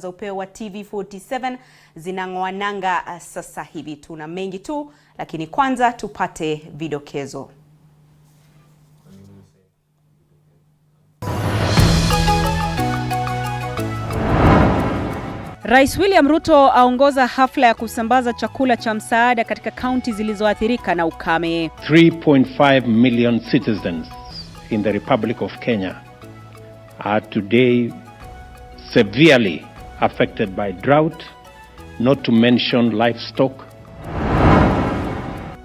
za upeo wa TV47 zinang'oananga sasa hivi. Tuna mengi tu, lakini kwanza tupate vidokezo. Rais William Ruto aongoza hafla ya kusambaza chakula cha msaada katika kaunti zilizoathirika na ukame. 3.5 million citizens in the Republic of Kenya are today severely affected by drought, not to mention livestock.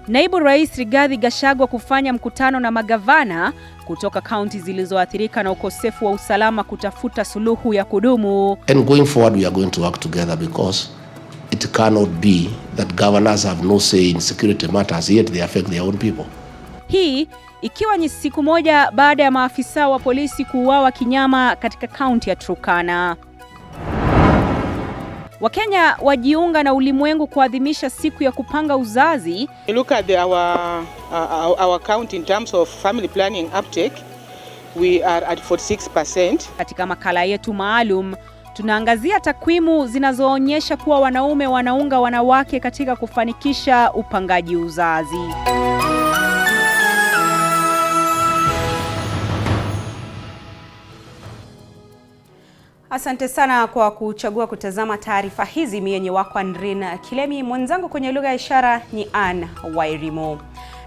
Naibu Rais Rigathi Gachagua kufanya mkutano na magavana kutoka kaunti zilizoathirika na ukosefu wa usalama kutafuta suluhu ya kudumu. And going forward we are going to work together because it cannot be that governors have no say in security matters yet they affect their own people. Hii ikiwa ni siku moja baada ya maafisa wa polisi kuuawa kinyama katika kaunti ya Turkana. Wakenya wajiunga na ulimwengu kuadhimisha siku ya kupanga uzazi. Look at our count in terms of family planning uptake. We are at 46%. Katika makala yetu maalum tunaangazia takwimu zinazoonyesha kuwa wanaume wanaunga wanawake katika kufanikisha upangaji uzazi. Asante sana kwa kuchagua kutazama taarifa hizi. Mimi wako Andrin Kilemi, mwenzangu kwenye lugha ya ishara ni Ann Wairimo.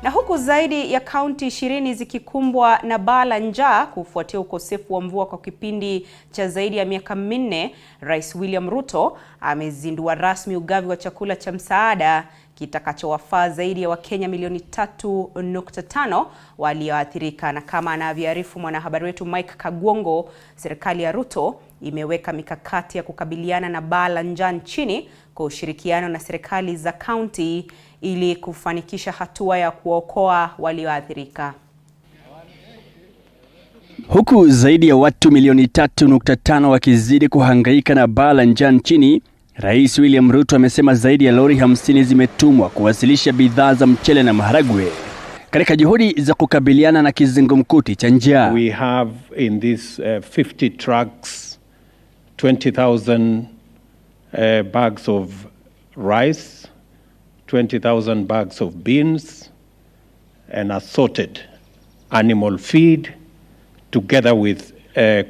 Na huku zaidi ya kaunti 20 zikikumbwa na baa la njaa kufuatia ukosefu wa mvua kwa kipindi cha zaidi ya miaka 4, Rais William Ruto amezindua rasmi ugavi wa chakula cha msaada kitakachowafaa zaidi ya Wakenya milioni 3.5 walioathirika. Na kama anavyoarifu mwanahabari wetu Mike Kagwongo, serikali ya Ruto imeweka mikakati ya kukabiliana na baa la njaa nchini kwa ushirikiano na serikali za kaunti ili kufanikisha hatua ya kuokoa walioathirika. Huku zaidi ya watu milioni 3.5 wakizidi kuhangaika na baa la njaa nchini, Rais William Ruto amesema zaidi ya lori 50 zimetumwa kuwasilisha bidhaa za mchele na maharagwe katika juhudi za kukabiliana na kizungumkuti cha njaa. We have in this 50 trucks 20,000 bags of rice, 20,000 bags of beans and assorted animal feed together with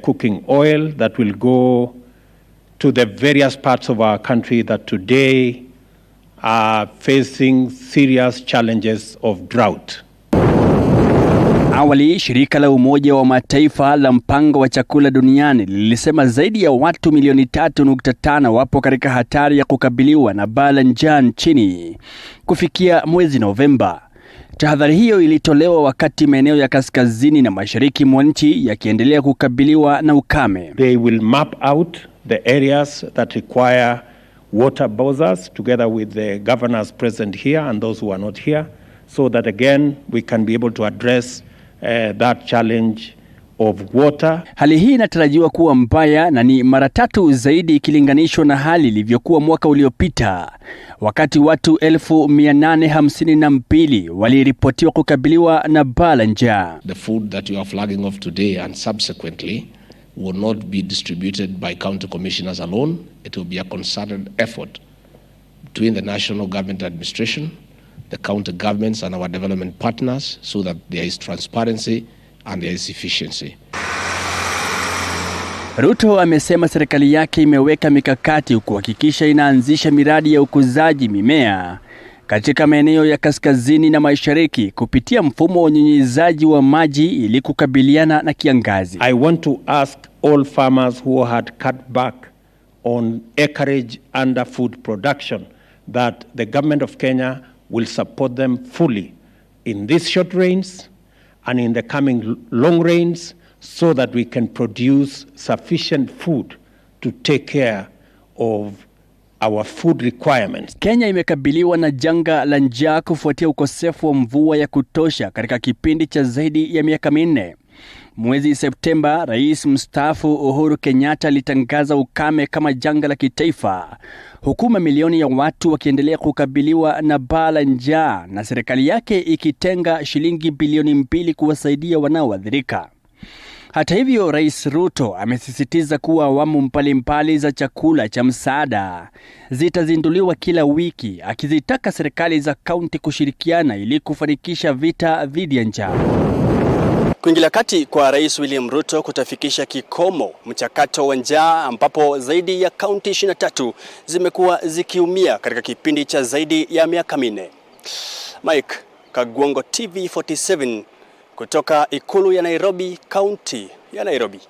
cooking oil that will go to the various parts of our country that today are facing serious challenges of drought. Awali, shirika la Umoja wa Mataifa la mpango wa chakula duniani lilisema zaidi ya watu milioni 3.5 wapo katika hatari ya kukabiliwa na baa la njaa nchini kufikia mwezi Novemba. Tahadhari hiyo ilitolewa wakati maeneo ya kaskazini na mashariki mwa nchi yakiendelea kukabiliwa na ukame. They will map out the areas that require water bowsers together with the governors present here and those who are not here, so that again we can be able to address that challenge of water. Hali hii inatarajiwa kuwa mbaya na ni mara 3 zaidi ikilinganishwa na hali ilivyokuwa mwaka uliopita, wakati watu 1852 waliripotiwa kukabiliwa na baa la njaa. The food that you are flagging off today and subsequently will not be distributed by county commissioners alone. It will be a concerted effort between the national government administration, the county governments and our development partners, so that there is transparency and there is efficiency. Ruto amesema serikali yake imeweka mikakati kuhakikisha inaanzisha miradi ya ukuzaji mimea katika maeneo ya kaskazini na mashariki kupitia mfumo wa unyunyizaji wa maji ili kukabiliana na kiangazi. I want to ask all farmers who had cut back on acreage under food production that the government of Kenya will support them fully in this short rains and in the coming long rains, so that we can produce sufficient food to take care of our food requirements. Kenya imekabiliwa na janga la njaa kufuatia ukosefu wa mvua ya kutosha katika kipindi cha zaidi ya miaka 4. Mwezi Septemba, Rais mstaafu Uhuru Kenyatta alitangaza ukame kama janga la kitaifa, huku mamilioni ya watu wakiendelea kukabiliwa na baa la njaa na serikali yake ikitenga shilingi bilioni 2 kuwasaidia wanaoathirika. Hata hivyo, Rais Ruto amesisitiza kuwa awamu mbalimbali za chakula cha msaada zitazinduliwa kila wiki, akizitaka serikali za kaunti kushirikiana ili kufanikisha vita dhidi ya njaa. Kuingilia kati kwa Rais William Ruto kutafikisha kikomo mchakato wa njaa, ambapo zaidi ya kaunti 23 zimekuwa zikiumia katika kipindi cha zaidi ya miaka 4. Mike Kagwongo, TV 47 kutoka ikulu ya Nairobi, kaunti ya Nairobi.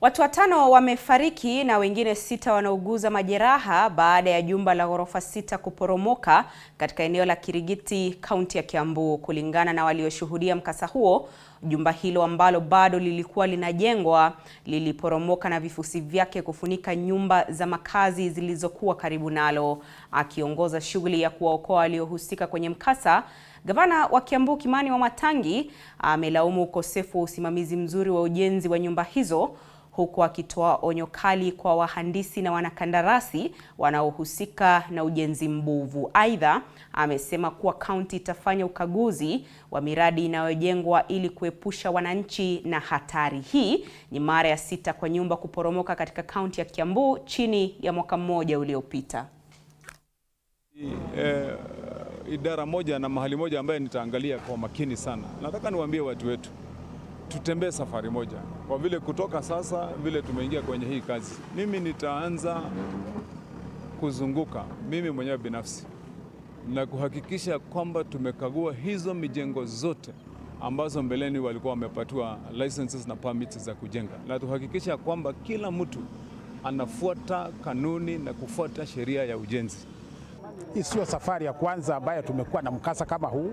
Watu 5 wamefariki na wengine 6 wanauguza majeraha baada ya jumba la ghorofa 6 kuporomoka katika eneo la Kirigiti, kaunti ya Kiambu. Kulingana na walioshuhudia mkasa huo, jumba hilo ambalo bado lilikuwa linajengwa liliporomoka na vifusi vyake kufunika nyumba za makazi zilizokuwa karibu nalo. Akiongoza shughuli ya kuwaokoa waliohusika kwenye mkasa, Gavana wa Kiambu Kimani Wamatangi amelaumu ukosefu wa usimamizi mzuri wa ujenzi wa nyumba hizo, huku akitoa onyo kali kwa wahandisi na wanakandarasi wanaohusika na ujenzi mbovu. Aidha, amesema kuwa kaunti itafanya ukaguzi wa miradi inayojengwa ili kuepusha wananchi na hatari. Hii ni mara ya 6 kwa nyumba kuporomoka katika kaunti ya Kiambu chini ya mwaka mmoja uliopita. Idara moja na mahali moja ambaye nitaangalia kwa makini sana. Nataka niwaambie watu wetu, tutembee safari moja. Kwa vile kutoka sasa vile tumeingia kwenye hii kazi, mimi nitaanza kuzunguka mimi mwenyewe binafsi na kuhakikisha kwamba tumekagua hizo mijengo zote ambazo mbeleni walikuwa wamepatiwa licenses na permits za kujenga, na tuhakikisha kwamba kila mtu anafuata kanuni na kufuata sheria ya ujenzi. Hii sio safari ya kwanza ambayo tumekuwa na mkasa kama huu.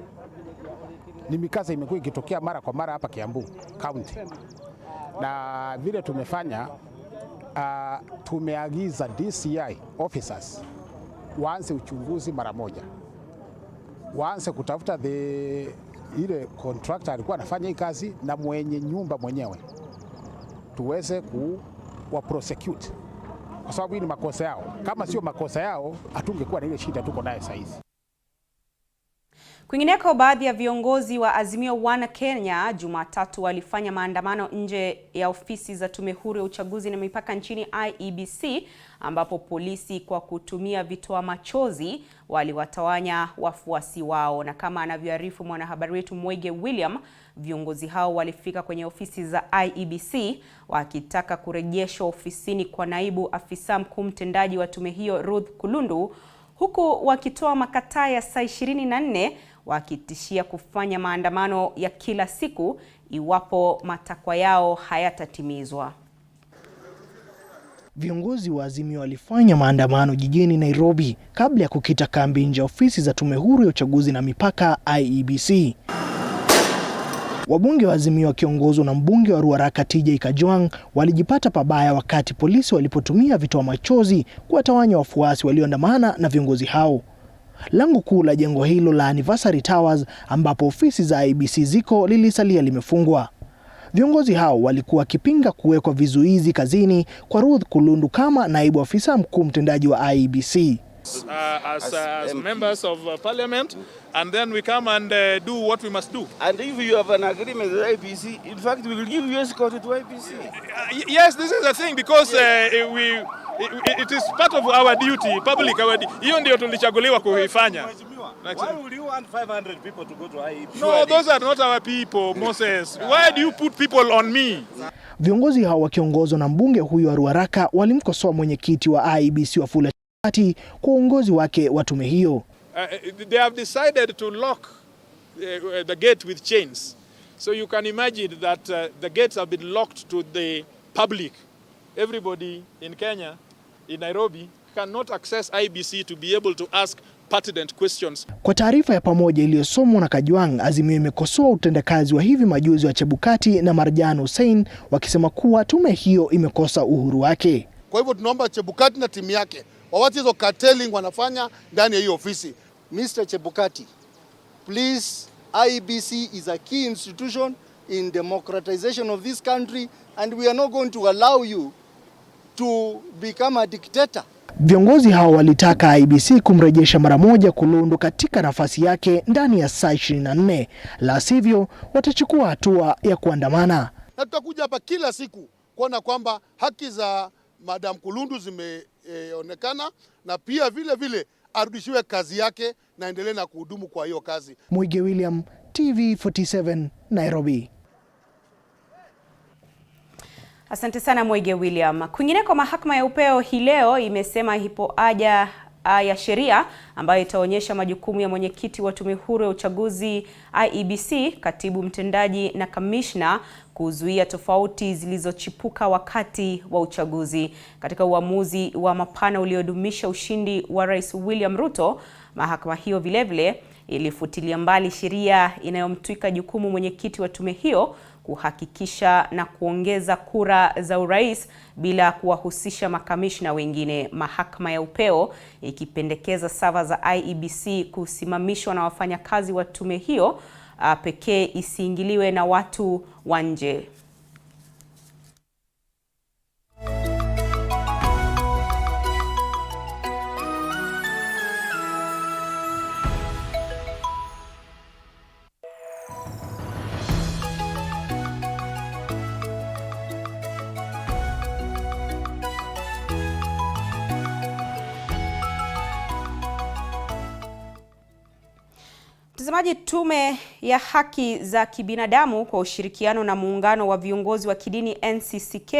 Ni mikasa imekuwa ikitokea mara kwa mara hapa Kiambu County. Na vile tumefanya, tumeagiza DCI officers waanze uchunguzi mara moja. Waanze kutafuta ile contractor alikuwa anafanya hii kazi na mwenye nyumba mwenyewe, tuweze kuwa prosecute, kwa sababu hii ni makosa yao. Kama sio makosa yao, hatungekuwa na ile shida tuko nayo sasa hivi. Kwingineko, baadhi ya viongozi wa Azimio One Kenya Jumatatu walifanya maandamano nje ya ofisi za Tume Huru ya Uchaguzi na Mipaka nchini IEBC, ambapo polisi kwa kutumia vitoa machozi waliwatawanya wafuasi wao. Na kama anavyoarifu mwanahabari wetu Mwege William, viongozi hao walifika kwenye ofisi za IEBC wakitaka kurejeshwa ofisini kwa naibu afisa mkuu mtendaji wa tume hiyo Ruth Kulundu, huku wakitoa makataa ya saa 24 wakitishia kufanya maandamano ya kila siku iwapo matakwa yao hayatatimizwa. Viongozi wa Azimio walifanya maandamano jijini Nairobi kabla ya kukita kambi nje ya ofisi za Tume Huru ya Uchaguzi na Mipaka IEBC. Wabunge wa Azimio wakiongozwa na mbunge wa Ruaraka TJ Kajwang walijipata pabaya wakati polisi walipotumia vitoa machozi kuwatawanya wafuasi walioandamana na viongozi hao. Lango kuu la jengo hilo la Anniversary Towers ambapo ofisi za IEBC ziko lilisalia limefungwa. Viongozi hao walikuwa wakipinga kuwekwa vizuizi kazini kwa Ruth Kulundu kama naibu afisa mkuu mtendaji wa IEBC. As members of parliament, and then we come and do what we must do. And if you have an agreement with IEBC, in fact, we will give you escort to IEBC. Yes, this is the thing, because it is part of our duty, public. Hiyo ndio tulichaguliwa kuifanya. Why would you want 500 people to go to IEBC? No, those are not our people, Moses. Why do you put people on me? Viongozi hao wakiongozwa na mbunge huyu wa Ruaraka walimkosoa mwenyekiti wa IEBC Wafula kwa uongozi wake wa tume hiyo. They have decided to lock the gate with chains. So you can imagine that the gates have been locked to the public. Everybody in Kenya, in Nairobi, cannot access IEBC to be able to ask pertinent questions. Kwa taarifa ya pamoja iliyosomwa na Kajwang, Azimio imekosoa utendakazi wa hivi majuzi wa Chebukati na Marjan Hussein, wakisema kuwa tume hiyo imekosa uhuru wake. Kwa hivyo tunaomba Chebukati na timu yake wawache hizo carteling wanafanya ndani ya hiyo ofisi. Mr. Chebukati, please, IEBC is a key institution in democratization of this country, and we are not going to allow you to become a dictator. Viongozi hao walitaka IEBC kumrejesha mara moja Kulundu katika nafasi yake ndani ya saa 24, la sivyo watachukua hatua ya kuandamana. Na tutakuja hapa kila siku kuona kwamba haki za Madam Kulundu zimeonekana na pia vile arudishiwe kazi yake na endelee na kuhudumu kwa hiyo kazi. Mwige William, TV47, Nairobi. Asante sana Mwige William. Kwingineko, mahakama ya upeo hii leo imesema ipo haja ya sheria ambayo itaonyesha majukumu ya mwenyekiti wa tume huru ya uchaguzi IEBC, katibu mtendaji na kamishna kuzuia tofauti zilizochipuka wakati wa uchaguzi. Katika uamuzi wa mapana uliodumisha ushindi wa Rais William Ruto, mahakama hiyo vilevile ilifutilia mbali sheria inayomtwika jukumu mwenyekiti wa tume hiyo kuhakikisha na kuongeza kura za urais bila kuwahusisha makamishna wengine. Mahakama ya upeo ikipendekeza sava za IEBC kusimamishwa na wafanyakazi wa tume hiyo pekee, isiingiliwe na watu wa nje. Mtazamaji, tume ya haki za kibinadamu kwa ushirikiano na muungano wa viongozi wa kidini NCCK,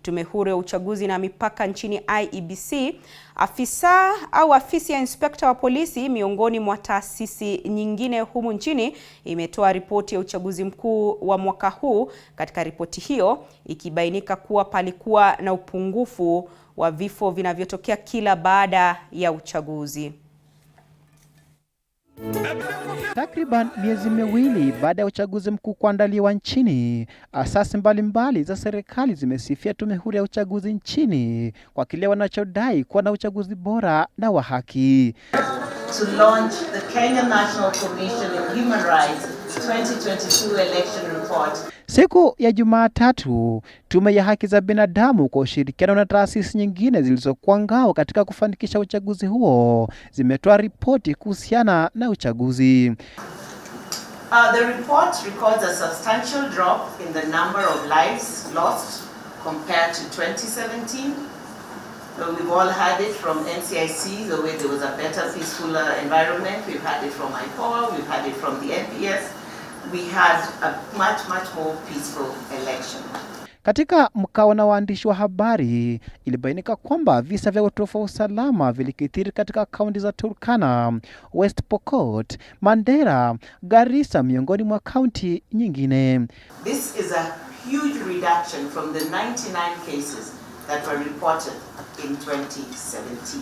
tume huru ya uchaguzi na mipaka nchini IEBC, afisi ya inspekta wa polisi miongoni mwa taasisi nyingine humu nchini imetoa ripoti ya uchaguzi mkuu wa mwaka huu. Katika ripoti hiyo ikibainika kuwa palikuwa na upungufu wa vifo vinavyotokea kila baada ya uchaguzi. Takriban miezi miwili baada ya uchaguzi mkuu kuandaliwa nchini, asasi mbalimbali za serikali zimesifia tume huru ya uchaguzi nchini kwa kile wanachodai kuwa na uchaguzi bora na wa haki. To launch the Kenya National Commission on Human Rights 2022 election report. Siku ya Jumatatu, tume ya haki za binadamu kwa ushirikiano na taasisi nyingine zilizokuwa ngao katika kufanikisha uchaguzi huo zimetoa ripoti kuhusiana na uchaguzi. The report records a substantial drop in the number of lives lost compared to 2017. We've all had it from NCIC, the way there was a better, peaceful environment. We've had it from IPOA, we've had it from the NPS. We had a much more peaceful election. Katika mkao na waandishi wa habari, ilibainika kwamba visa vya utovu wa usalama vilikithiri katika kaunti za Turkana, West Pokot, Mandera, Garissa miongoni mwa kaunti nyingine. This is a huge reduction from the 99 cases that were reported in 2017.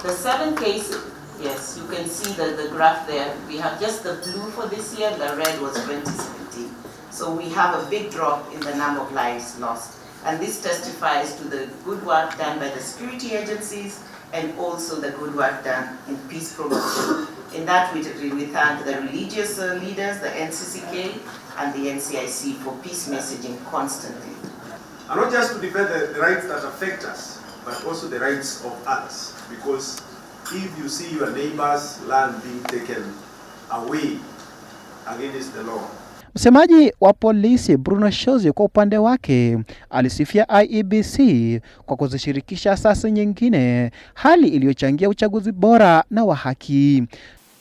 The 7 cases, yes, you can see the graph there. We have just the blue for this year, the red was 2017. So we have a big drop in the number of lives lost. And this testifies to the good work done by the security agencies and also the good work done in peace promotion. In that we thank the religious leaders, the NCCK and the NCIC for peace messaging constantly. And not just to defend the rights that affect us, but also the rights of others. Because if you see your neighbor's land being taken away against the law. Msemaji wa polisi Bruno Shozi kwa upande wake alisifia IEBC kwa kuzishirikisha asasi nyingine, hali iliyochangia uchaguzi bora na wa haki.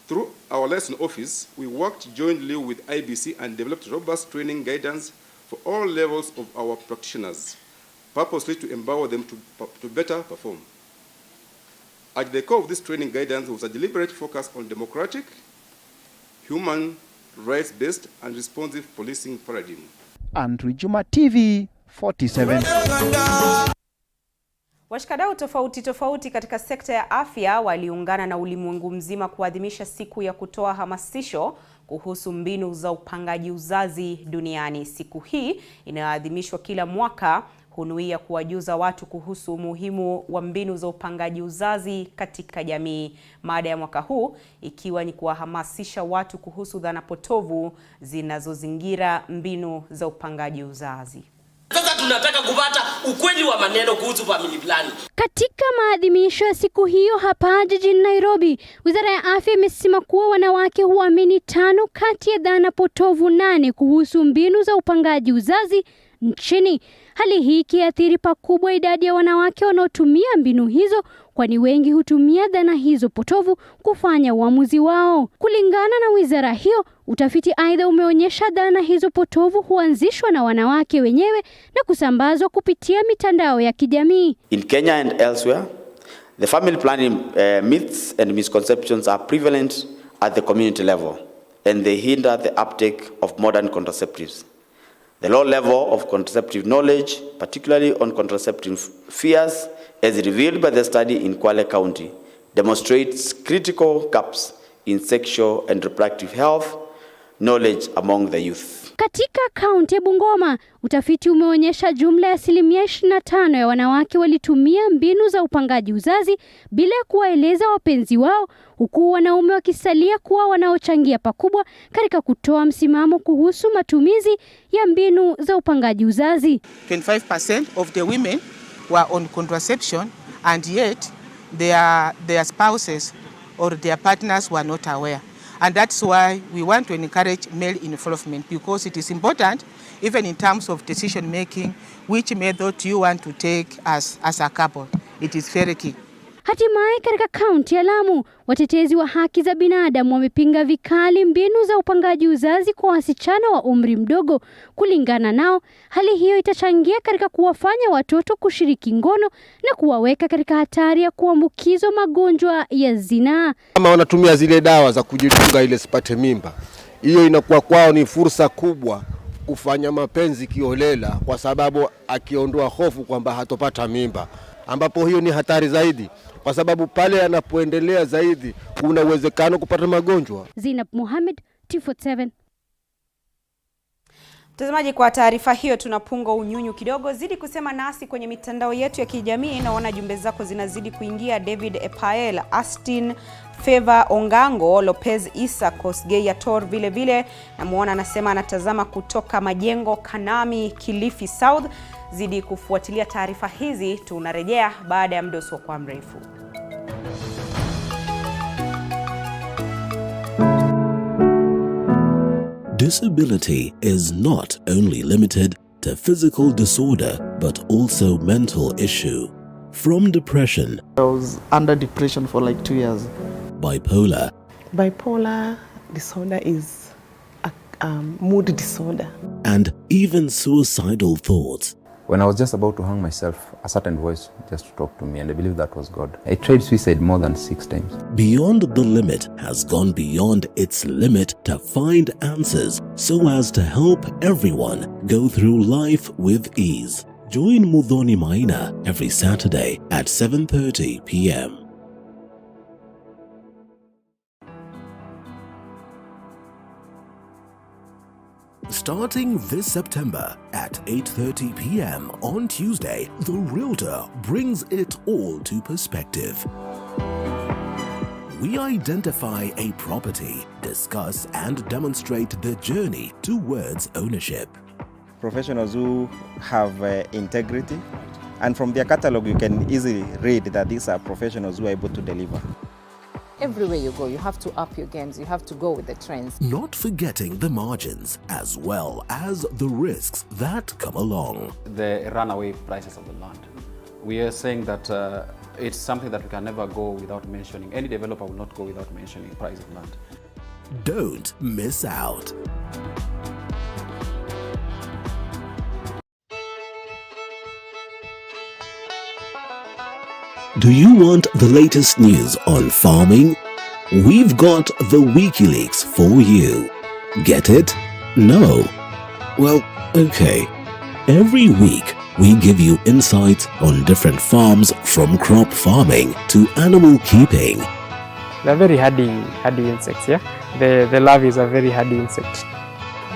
Through our liaison office, we worked jointly with IEBC and developed robust training guidance for all levels of our practitioners, purposely to empower them to better perform. At the core of this training guidance was a deliberate focus on democratic, human rights-based and responsive policing paradigm. Andrew Juma, TV 47. Washikadau tofauti katika sekta ya afya waliungana na ulimwengu mzima kuadhimisha siku ya kutoa hamasisho kuhusu mbinu za upangaji uzazi duniani. Siku hii inaadhimishwa kila mwaka hunuia kuwajuza watu kuhusu umuhimu wa mbinu za upangaji uzazi katika jamii. Mada ya mwaka huu ikiwa ni kuwahamasisha watu kuhusu dhana potovu zinazozingira mbinu za upangaji uzazi. Sasa tunataka kupata ukweli wa maneno kuhusu family planning. Katika maadhimisho ya siku hiyo hapa jijini Nairobi, Wizara ya Afya imesema kuwa wanawake huamini 5 kati ya dhana potovu 8 kuhusu mbinu za upangaji uzazi nchini. Hali hii ikiathiri pakubwa idadi ya wanawake wanaotumia mbinu hizo, kwani wengi hutumia dhana hizo potovu kufanya uamuzi wao. Kulingana na wizara hiyo, utafiti aidha umeonyesha dhana hizo potovu huanzishwa na wanawake wenyewe na kusambazwa kupitia mitandao ya kijamii. In Kenya and elsewhere, the family planning myths and misconceptions are prevalent at the community level, and they hinder the uptake of modern contraceptives. The low level of contraceptive knowledge, particularly on contraceptive fears, as revealed by the study in Kwale County, demonstrates critical gaps in sexual and reproductive health knowledge among the youth. Katika kaunti ya Bungoma, utafiti umeonyesha jumla ya 25% ya wanawake walitumia mbinu za upangaji uzazi bila kuwaeleza wapenzi wao, huku wanaume wakisalia kuwa wanaochangia pakubwa katika kutoa msimamo kuhusu matumizi ya mbinu za upangaji uzazi. 25% of the women were on contraception, and yet their spouses or their partners were not aware. And that's why we want to encourage male involvement, because it is important, even in terms of decision making, which method you want to take as a couple. It is very key. Hatimaye katika kaunti ya Lamu, watetezi wa haki za binadamu wamepinga vikali mbinu za upangaji uzazi kwa wasichana wa umri mdogo. Kulingana nao, hali hiyo itachangia katika kuwafanya watoto kushiriki ngono na kuwaweka katika hatari ya kuambukizwa magonjwa ya zinaa. Kama wanatumia zile dawa za kujitunga ile sipate mimba, hiyo inakuwa kwao ni fursa kubwa kufanya mapenzi kiholela, kwa sababu akiondoa hofu kwamba hatopata mimba, ambapo hiyo ni hatari zaidi, kwa sababu pale anapoendelea zaidi kuna uwezekano kupata magonjwa. Zinab Mohamed, T47. Mtazamaji, kwa taarifa hiyo tunapunga unyunyu kidogo. Zidi kusema nasi kwenye mitandao yetu ya kijamii. Naona jumbe zako zinazidi kuingia. David Epael, Astin, Favor Ongango, Lopez Isa, Kosgei Ator vile. Namuona anasema anatazama kutoka Majengo Kanami, Kilifi South. Zidi kufuatilia taarifa hizi, tunarejea baada ya muda usiokuwa mrefu. Disability is not only limited to physical disorder, but also mental issue. From depression. I was under depression for like 2 years. Bipolar. Bipolar disorder is a mood disorder. And even suicidal thoughts. When I was just about to hang myself, a certain voice just talked to me, and I believe that was God. I tried suicide more than 6 times. Beyond the Limit has gone beyond its limit to find answers so as to help everyone go through life with ease. Join Muthoni Maina every Saturday at 7:30 p.m. Starting this September at 8:30 p.m. on Tuesday, The Realtor brings it all to perspective. We identify a property, discuss and demonstrate the journey towards ownership. Professionals who have integrity, and from their catalog you can easily read that these are professionals who are able to deliver. Everywhere you go, you have to up your games, you have to go with the trends. Not forgetting the margins as well as the risks that come along. The runaway prices of the land. We are saying that it's something that we can never go without mentioning. Any developer will not go without mentioning the price of land. Don't miss out. Do you want the latest news on farming? We've got the WikiLeaks for you. Get it? No? Well, okay. Every week, we give you insights on different farms, from crop farming to animal keeping. They're very hardy insects, yeah? The larvae is a very hardy insect.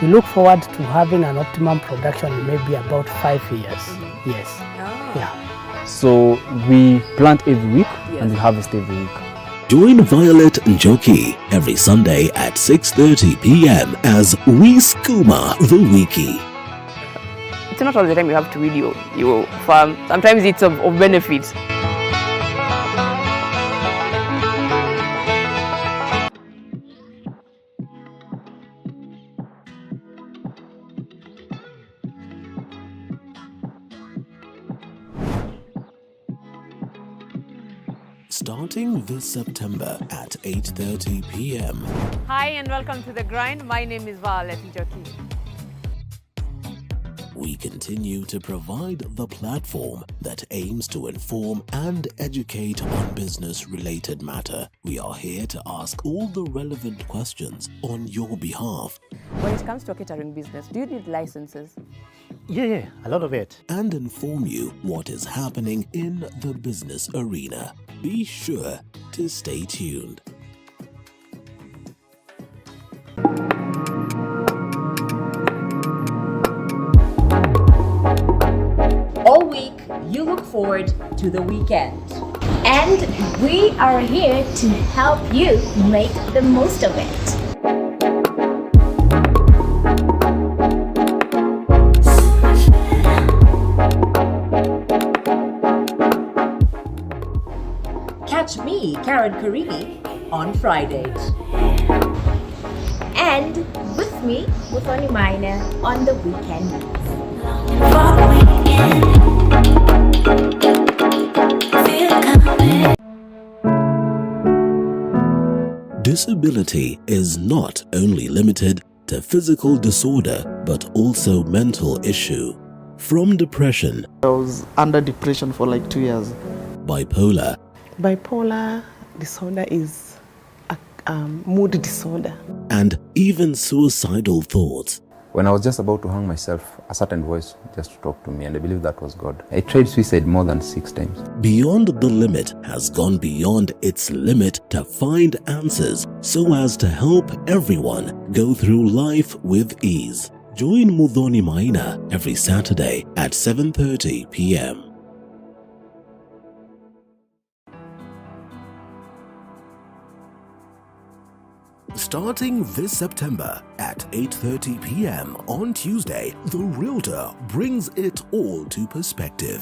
We look forward to having an optimum production in maybe about 5 years. Yes. Oh. Yeah. So we plant every week and we harvest every week. Join Violet Njoki every Sunday at 6:30 p.m. as we skooma the wiki. It's not all the time you have to weed your farm. Sometimes it's of benefit. Starting this September at 8:30 p.m. Hi and welcome to The Grind. My name is Violet Njoki. We continue to provide the platform that aims to inform and educate on business-related matter. We are here to ask all the relevant questions on your behalf. When it comes to a catering business, do you need licenses? Yeah, a lot of it. And inform you what is happening in the business arena. Be sure to stay tuned. All week, you look forward to the weekend. And we are here to help you make the most of it. Catch me, Karen Karini, on Fridays. And with me, Muthoni Maina, on the weekend. Disability is not only limited to physical disorder, but also mental issue. From depression, I was under depression for like 2 years. bipolar, Bipolar disorder is a mood disorder. and even suicidal thoughts. When I was just about to hang myself, a certain voice just talked to me, and I believe that was God. I tried suicide more than 6 times. Beyond the Limit has gone beyond its limit to find answers so as to help everyone go through life with ease. Join Muthoni Maina every Saturday at 7:30 p.m. Starting this September at 8:30 p.m. on Tuesday, The Realtor brings it all to perspective.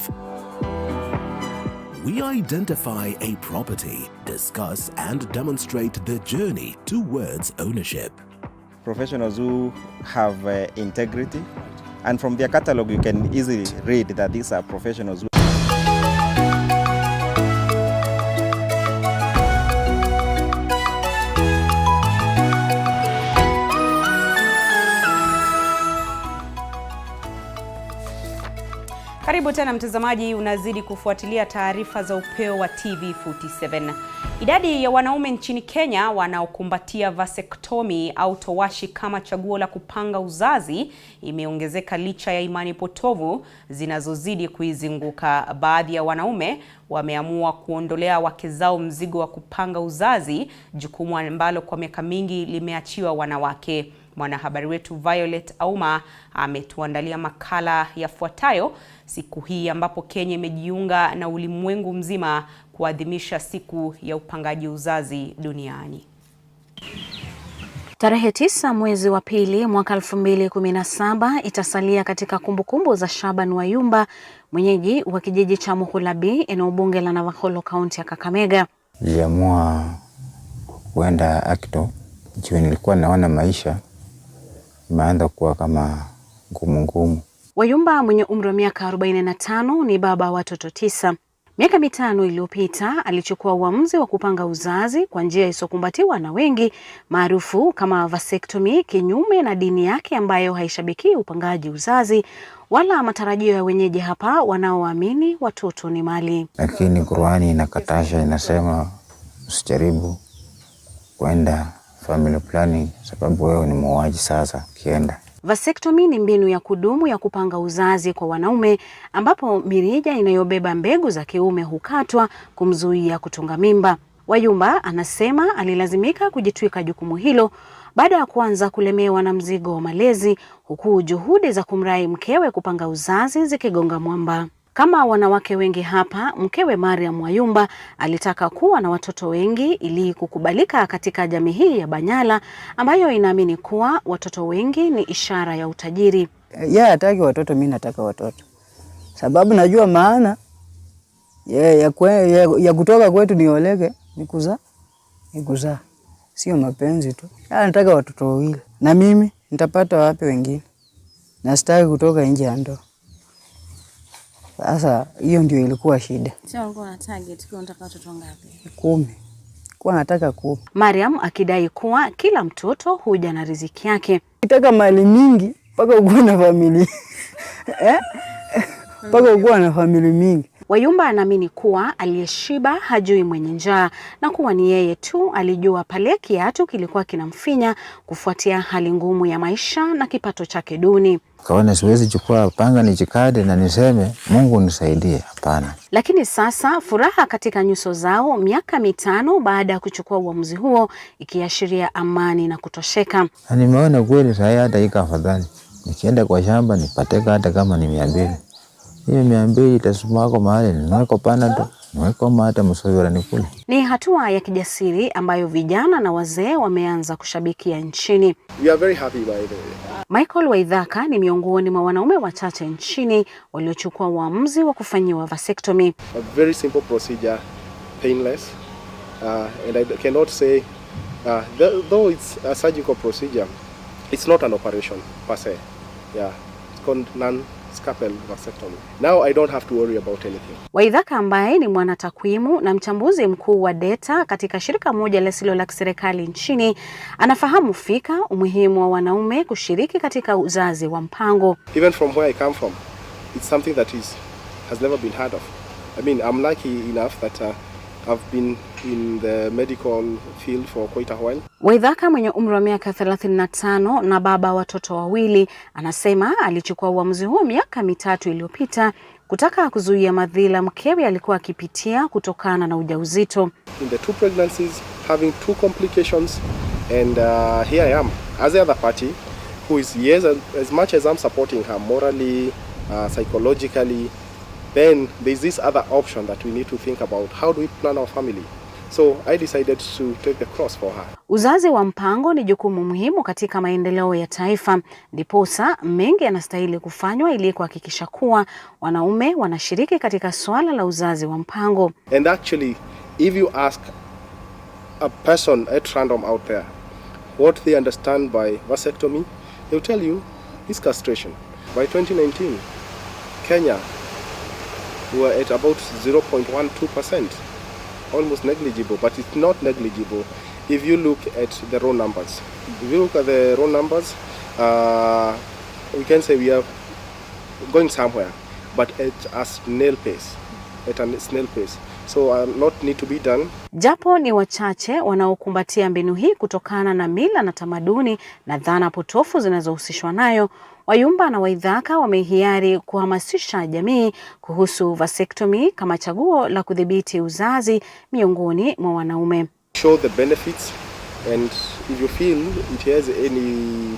We identify a property, discuss and demonstrate the journey towards ownership. Professionals who have integrity, and from their catalog you can easily read that these are professionals who Karibu tena mtazamaji, unazidi kufuatilia taarifa za upeo wa TV47. Idadi ya wanaume nchini Kenya wanaokumbatia vasectomy au towashi kama chaguo la kupanga uzazi imeongezeka licha ya imani potovu zinazozidi kuizunguka. Baadhi ya wanaume wameamua kuondolea wake zao mzigo wa kupanga uzazi, jukumu ambalo kwa miaka mingi limeachiwa wanawake. Mwanahabari wetu Violet Auma ametuandalia makala yafuatayo siku hii ambapo Kenya imejiunga na ulimwengu mzima kuadhimisha siku ya upangaji uzazi duniani. Tarehe 9 mwezi wa pili mwaka 2017 itasalia katika kumbukumbu za Shaban Wayumba, mwenyeji wa kijiji cha Muhulabi, eneo bunge la Navakholo, kaunti ya Kakamega. Niliamua kwenda Akito, ikiwa nilikuwa naona maisha imeanza kuwa kama ngumu. Wayumba mwenye umri wa miaka 45 ni baba wa watoto 9. Miaka 5 iliyopita alichukua uamuzi wa kupanga uzazi kwa njia isiyokumbatiwa na wengi, maarufu kama vasectomy, kinyume na dini yake ambayo haishabiki upangaji uzazi wala matarajio ya wenyeji hapa wanaoamini watoto ni mali. Lakini Qur'ani inakatasha, inasema usijaribu kwenda family planning sababu wewe ni muuaji. Sasa kienda. Vasectomy ni mbinu ya kudumu ya kupanga uzazi kwa wanaume ambapo mirija inayobeba mbegu za kiume hukatwa kumzuia kutunga mimba. Wayumba anasema alilazimika kujitwika jukumu hilo baada ya kuanza kulemewa na mzigo wa malezi, huku juhudi za kumrai mkewe kupanga uzazi zikigonga mwamba. Kama wanawake wengi hapa, mkewe Mariam Wayumba alitaka kuwa na watoto wengi ili kukubalika katika jamii hii ya Banyala ambayo inaamini kuwa watoto wengi ni ishara ya utajiri. Yeye hataki watoto, mimi nataka watoto. Sababu najua maana ya kutoka kwetu nioleke ni kuzaa. Sio mapenzi tu. Nataka watoto wawili. Na mimi nitapata wapi wengine? Na sitaki kutoka nje ya ndoa. Sasa hiyo ndio ilikuwa shida. Sio ulikuwa na target kwa unataka watoto ngapi? 10. Kwa nataka 10. Mariam akidai kuwa kila mtoto huja na riziki yake. Nataka mali mingi mpaka ukuwe na familia. Mpaka ukuwe na familia mingi. Wayumba anaamini kuwa aliyeshiba hajui mwenye njaa na kuwa ni yeye tu alijua pale kiatu kilikuwa kinamfinya kufuatia hali ngumu ya maisha na kipato chake duni. Kaona siwezi chukua panga nijikade na niseme Mungu nisaidie, hapana. Lakini sasa furaha katika nyuso zao miaka 5 baada ya kuchukua uamuzi huo ikiashiria amani na kutosheka. Na nimeona kweli sasa hata ika afadhali. Nikienda kwa shamba nipateka hata kama ni 200. Hiyo 200 itasumako mahali niweko panado, niweko mata msovera nikule. Ni hatua ya kijasiri ambayo vijana na wazee wameanza kushabikia nchini. We are very happy by the way. Michael Waithaka ni miongoni mwa wanaume wachache nchini waliochukua uamuzi wa kufanyiwa vasectomy. A very simple procedure, painless, and I cannot say, though it's a surgical procedure, it's not an operation per se. Yeah, it's called non-scalpel vasectomy. Now I don't have to worry about anything. Waithaka ambaye ni mwanatakwimu na mchambuzi mkuu wa data katika shirika moja lisilo la kiserikali nchini anafahamu fika umuhimu wa wanaume kushiriki katika uzazi wa mpango. Even from where I come from, it's something that has never been heard of. I mean, I'm lucky enough that I've been in the medical field for quite a while. Waithaka mwenye umri wa miaka 35 na baba watoto wawili anasema alichukua uamuzi huo miaka 3 iliyopita kutaka kuzuia madhila mkewe alikuwa akipitia kutokana na ujauzito. In the 2 pregnancies, having 2 complications, and here I am as the other party who is, yes, as much as I'm supporting her morally, psychologically, then there's this other option that we need to think about. How do we plan our family? So I decided to take the cross for her. Uzazi wa mpango ni jukumu muhimu katika maendeleo ya taifa. Ndiposa mengi yanastahili kufanywa ili kuhakikisha kuwa wanaume wanashiriki katika swala la uzazi wa mpango. And actually, if you ask a person at random out there what they understand by vasectomy, they'll tell you it's castration. By 2019, Kenya were at about 0.12%. Almost negligible, but it's not negligible if you look at the raw numbers. If you look at the raw numbers, we can say we are going somewhere, but at a snail pace. So a lot need to be done. Japo ni wachache wanaokumbatia mbinu hii kutokana na mila na tamaduni na dhana potofu zinazohusishwa nayo, Wayumba na Waithaka wamehiari kuhamasisha jamii kuhusu vasectomy kama chaguo la kudhibiti uzazi miongoni mwa wanaume. Show the benefits, and if you feel it has any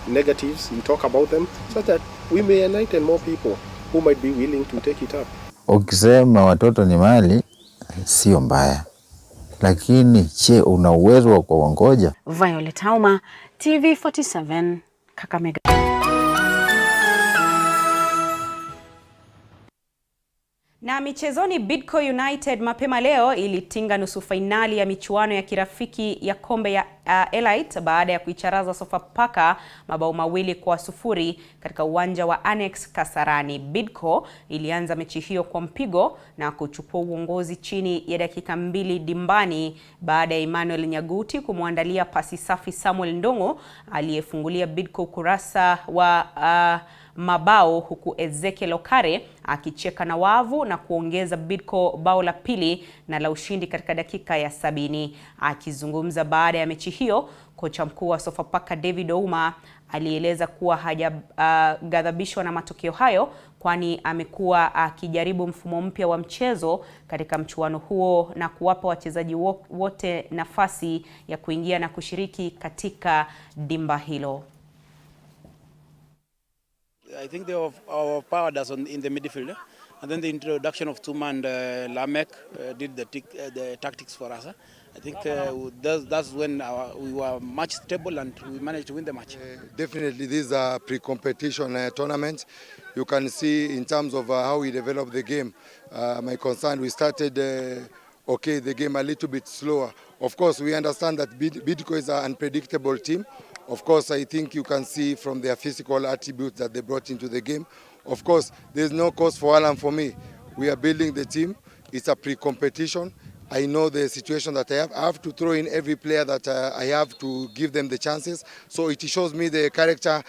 negatives, you talk about them so that we may enlighten more people who might be willing to take it up. Ukisema watoto ni mali sio mbaya, lakini una uwezo wa kuwangoja? Violet Hauma, TV47, Kakamega. Na michezoni, Bidco United mapema leo ilitinga nusu fainali ya michuano ya kirafiki ya kombe ya Elite baada ya kuicharaza Sofapaka mabao 2-0 katika uwanja wa Annex Kasarani. Bidco ilianza mechi hiyo kwa mpigo na kuchukua uongozi chini ya dakika 2 dimbani baada ya Emmanuel Nyaguti kumwandalia pasi safi Samuel Ndongo aliyefungulia Bidco kurasa wa mabao, huku Ezekiel Okare akicheka na wavu na kuongeza Bidco bao la pili na la ushindi katika dakika ya 70. Akizungumza baada ya mechi hiyo, kocha mkuu wa Sofapaka David Ouma alieleza kuwa hajaghadhabishwa na matokeo hayo, kwani amekuwa akijaribu mfumo mpya wa mchezo katika mchuano huo na kuwapa wachezaji wote nafasi ya kuingia na kushiriki katika dimba hilo. I think they have overpowered us in the midfield. And then the introduction of Tuma and Lamek did the tactics for us. I think that's when we were much stable and we managed to win the match. Definitely, these are pre-competition tournaments. You can see in terms of how we developed the game. My concern, we started the game a little bit slower. Of course, we understand that Bidco is an unpredictable team. Of course, I think you can see from their physical attributes that they brought into the game. Of course, there's no cause for alarm for me. We are building the team. It's a pre-competition. I know the situation that I have. I have to throw in every player that I have to give them the chances. So it shows me the character.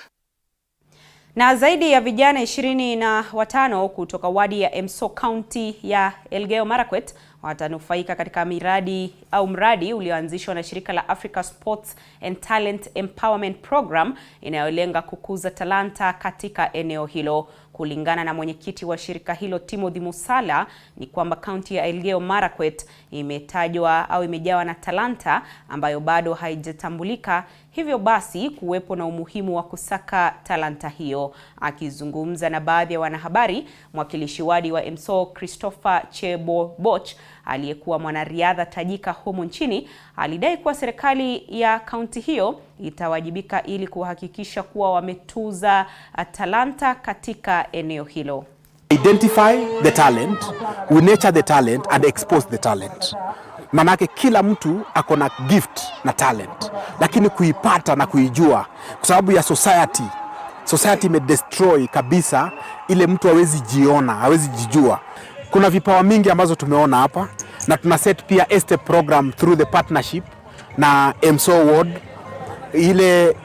Na zaidi ya vijana 25 kutoka wadi ya Emso County ya Elgeyo Marakwet watanufaika katika mradi ulioanzishwa na shirika la Africa Sports and Talent Empowerment Program inayolenga kukuza talanta katika eneo hilo. Kulingana na mwenyekiti wa shirika hilo Timothy Musala, ni kwamba kaunti ya Elgeyo Marakwet imejawa na talanta ambayo bado haijatambulika, hivyo basi kuwepo na umuhimu wa kusaka talanta hiyo. Akizungumza na baadhi ya wanahabari, mwakilishi wadi wa Emso Christopher Cheboboch, aliyekuwa mwanariadha tajika humu nchini, alidai kuwa serikali ya kaunti hiyo itawajibika ili kuhakikisha kuwa wametuza talanta katika eneo hilo. Identify the talent, we nurture the talent and expose the talent. Manake kila mtu ako na gift na talent, lakini kuipata na kuijua kwa sababu ya society imedestroy kabisa ile mtu hawezi jiona, hawezi jijua. Kuna vipawa mingi ambazo tumeona hapa na tuna set pia program through the partnership na Emso Ward, ile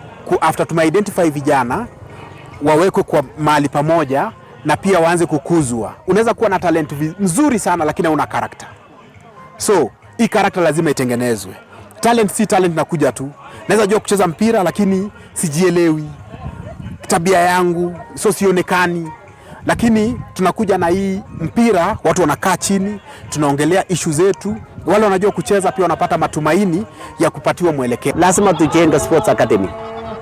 after identify vijana wawekwe kwa mahali pamoja na pia waanze kukuzwa. Unaweza kuwa na talent nzuri sana lakini una character. So hii character lazima itengenezwe. Talent si talent nakuja tu. Naweza jua kucheza mpira lakini sijielewi. Tabia yangu so sionekani. Lakini tunakuja na hii mpira, watu wanakaa chini, tunaongelea issue zetu. Wale wanajua kucheza pia wanapata matumaini ya kupatiwa mwelekeo. Lazima tujenge sports academy.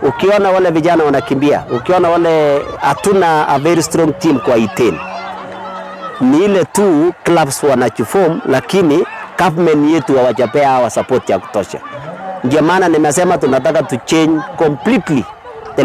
Ukiona wale vijana wanakimbia, ukiona wale hatuna a very strong team kwa item. Ni ile tu clubs wanajiform, lakini government yetu hawajapea hawa support ya kutosha. Ndio maana nimesema tunataka to change completely the